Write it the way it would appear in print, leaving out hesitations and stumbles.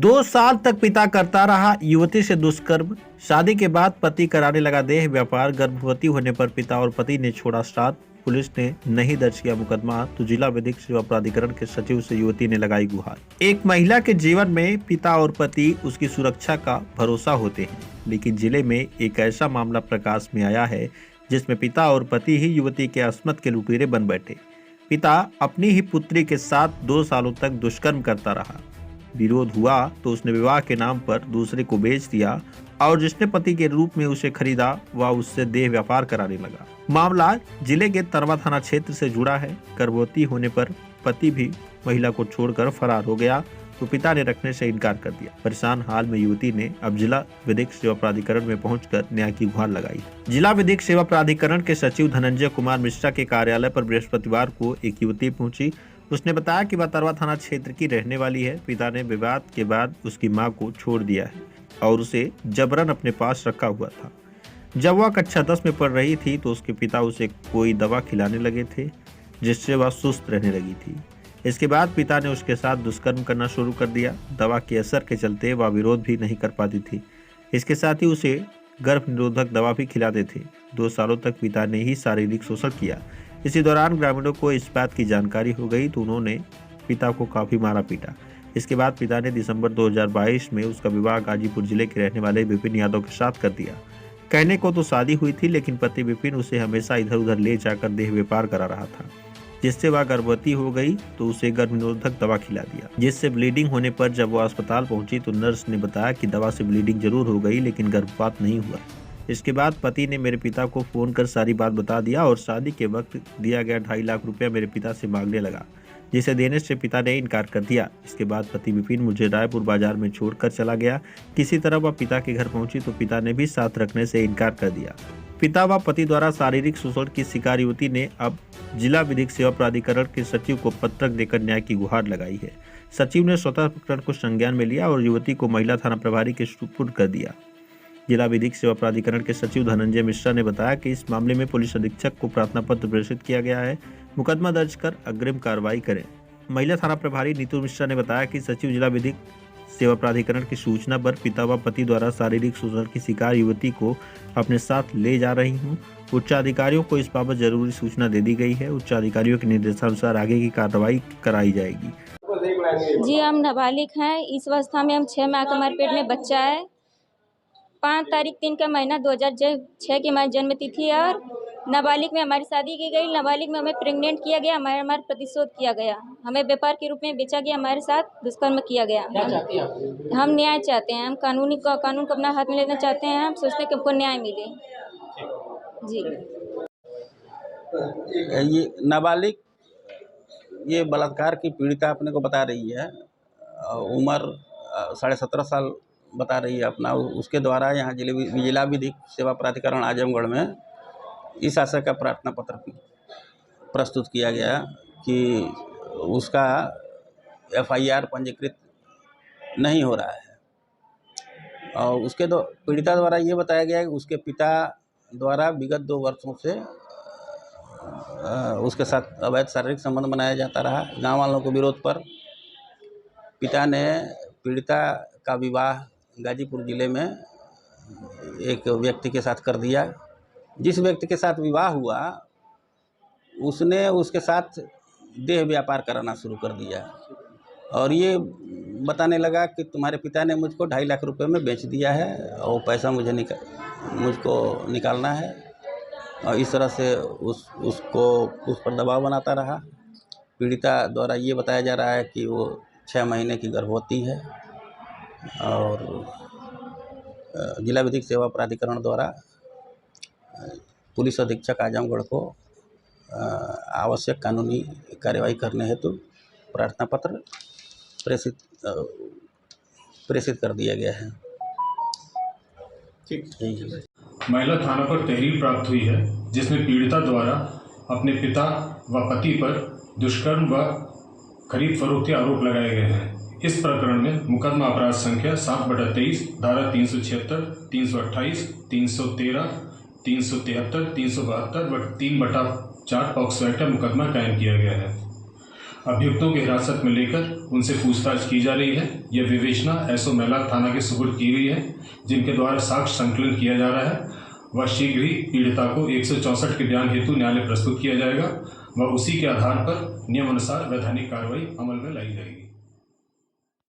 2 साल तक पिता करता रहा युवती से दुष्कर्म। शादी के बाद पति कराने लगा देह व्यापार। गर्भवती होने पर पिता और पति ने छोड़ा साथ। पुलिस ने नहीं दर्ज किया मुकदमा तो जिला विधिक सेवा प्राधिकरण के सचिव से युवती ने लगाई गुहार। एक महिला के जीवन में पिता और पति उसकी सुरक्षा का भरोसा होते हैं, लेकिन जिले में एक ऐसा मामला प्रकाश में आया है जिसमें पिता और पति ही युवती के अस्मत के लुटेरे बन बैठे। पिता अपनी ही पुत्री के साथ 2 सालों तक दुष्कर्म करता रहा। विरोध हुआ तो उसने विवाह के नाम पर दूसरे को बेच दिया और जिसने पति के रूप में उसे खरीदा वह उससे देह व्यापार कराने लगा। मामला जिले के तरवा थाना क्षेत्र से जुड़ा है। गर्भवती होने पर पति भी महिला को छोड़कर फरार हो गया तो पिता ने रखने से इनकार कर दिया। परेशान हाल में युवती ने अब जिला विधिक सेवा प्राधिकरण में पहुंचकर न्याय की गुहार लगाई। जिला विधिक सेवा प्राधिकरण के सचिव धनंजय कुमार मिश्रा के कार्यालय पर बृहस्पतिवार को एक युवती पहुंची। उसने बताया कि वह तरवा थाना क्षेत्र की रहने वाली है। पिता ने विवाद के बाद उसकी मां को छोड़ दिया है और उसे जबरन अपने पास रखा हुआ था। जब वह कक्षा 10 में पढ़ रही थी तो उसके पिता उसे कोई दवा खिलाने लगे थे जिससे वह सुस्त रहने लगी थी। इसके बाद पिता ने उसके साथ दुष्कर्म करना शुरू कर दिया। दवा के असर के चलते वह विरोध भी नहीं कर पाती थी। इसके साथ ही उसे गर्भ निरोधक दवा भी खिलाते थे। 2 सालों तक पिता ने ही शारीरिक शोषण किया। इसी दौरान ग्रामीणों को इस बात की जानकारी हो गई तो उन्होंने पिता को काफी मारा पीटा। इसके बाद पिता ने दिसंबर 2022 में उसका विवाह गाजीपुर जिले के रहने वाले विपिन यादव के साथ कर दिया। कहने को तो शादी हुई थी, लेकिन पति विपिन उसे हमेशा इधर उधर ले जाकर देह व्यापार करा रहा था, जिससे वह गर्भवती हो गई तो उसे गर्भ निरोधक दवा खिला दिया, जिससे ब्लीडिंग होने पर जब वह अस्पताल पहुंची तो नर्स ने बताया कि दवा से ब्लीडिंग जरूर हो गई लेकिन गर्भपात नहीं हुआ। इसके बाद पति ने मेरे पिता को फोन कर सारी बात बता दिया और शादी के वक्त दिया गया 2.5 लाख रुपया मेरे पिता से मांगने लगा, जिसे देने से पिता ने इनकार कर दिया। इसके बाद पति विपिन मुझे रायपुर बाजार में छोड़कर चला गया। किसी तरह वह पिता के घर पहुंची तो पिता ने भी साथ रखने से इनकार कर दिया। पिता व पति द्वारा शारीरिक शोषण की शिकार युवती ने अब जिला विधिक सेवा प्राधिकरण के सचिव को पत्रक देकर न्याय की गुहार लगाई है। सचिव ने स्वतः प्रकरण को संज्ञान में लिया और युवती को महिला थाना प्रभारी के सुपुर्द कर दिया। जिला विधिक सेवा प्राधिकरण के सचिव धनंजय मिश्रा ने बताया कि इस मामले में पुलिस अधीक्षक को प्रार्थना पत्र प्रेषित किया गया है। मुकदमा दर्ज कर अग्रिम कार्रवाई करें। महिला थाना प्रभारी नीतू मिश्रा ने बताया कि सचिव जिला विधिक सेवा प्राधिकरण की सूचना पर पिता व पति द्वारा शारीरिक शोषण की शिकार युवती को अपने साथ ले जा रही हूँ। उच्चाधिकारियों को इस बाबत जरूरी सूचना दे दी गई है। उच्चाधिकारियों के निर्देशानुसार आगे की कार्रवाई कराई जाएगी। जी, हम नाबालिग हैं। इस अवस्था में हम 6 माह का हमारे पेट में बच्चा है। 5 तारीख 3 का महीना 2006 की हमारी जन्म तिथि है और नाबालिग में हमारी शादी की गई। नाबालिग में हमें प्रेग्नेंट किया गया, हमारा प्रतिशोध किया गया, हमें व्यापार के रूप में बेचा गया, हमारे साथ दुष्कर्म किया गया। हम न्याय चाहते हैं। हम कानून को अपना हाथ में लेना चाहते हैं। हम सोचते हैं कि हमको न्याय मिले। जी, ये नाबालिग ये बलात्कार की पीड़िता अपने को बता रही है। उम्र 17.5 साल बता रही है अपना। उसके द्वारा यहाँ जिला विधिक सेवा प्राधिकरण आजमगढ़ में इस आशय का प्रार्थना पत्र प्रस्तुत किया गया कि उसका FIR पंजीकृत नहीं हो रहा है और उसके पीड़िता द्वारा ये बताया गया है कि उसके पिता द्वारा विगत 2 वर्षों से उसके साथ अवैध शारीरिक संबंध बनाया जाता रहा। गाँव वालों के विरोध पर पिता ने पीड़िता का विवाह गाजीपुर जिले में एक व्यक्ति के साथ कर दिया। जिस व्यक्ति के साथ विवाह हुआ उसने उसके साथ देह व्यापार कराना शुरू कर दिया और ये बताने लगा कि तुम्हारे पिता ने मुझको 2.5 लाख रुपए में बेच दिया है और पैसा मुझको निकालना है। और इस तरह से उसको उस पर दबाव बनाता रहा। पीड़िता द्वारा ये बताया जा रहा है कि वो 6 महीने की गर्भवती है और जिला विधिक सेवा प्राधिकरण द्वारा पुलिस अधीक्षक आजमगढ़ को आवश्यक कानूनी कार्रवाई करने हेतु प्रार्थना पत्र प्रेषित कर दिया गया है। ठीक। महिला थाना पर तहरीर प्राप्त हुई है जिसमें पीड़िता द्वारा अपने पिता व पति पर दुष्कर्म व खरीद फरोख्त के आरोप लगाए गए हैं। इस प्रकरण में मुकदमा अपराध संख्या 7/23 धारा 376, 328, 313, 373, 372 व 3/4 पॉक्सो एक्ट मुकदमा कायम किया गया है। अभियुक्तों की हिरासत में लेकर उनसे पूछताछ की जा रही है। यह विवेचना एसओ मेलात थाना के सुपुर्द की गई है, जिनके द्वारा साक्ष्य संकलन किया जा रहा है। वह शीघ्र ही पीड़िता को 164 के बयान हेतु न्यायालय प्रस्तुत किया जाएगा व उसी के आधार पर नियमानुसार वैधानिक कार्रवाई अमल में लाई जाएगी।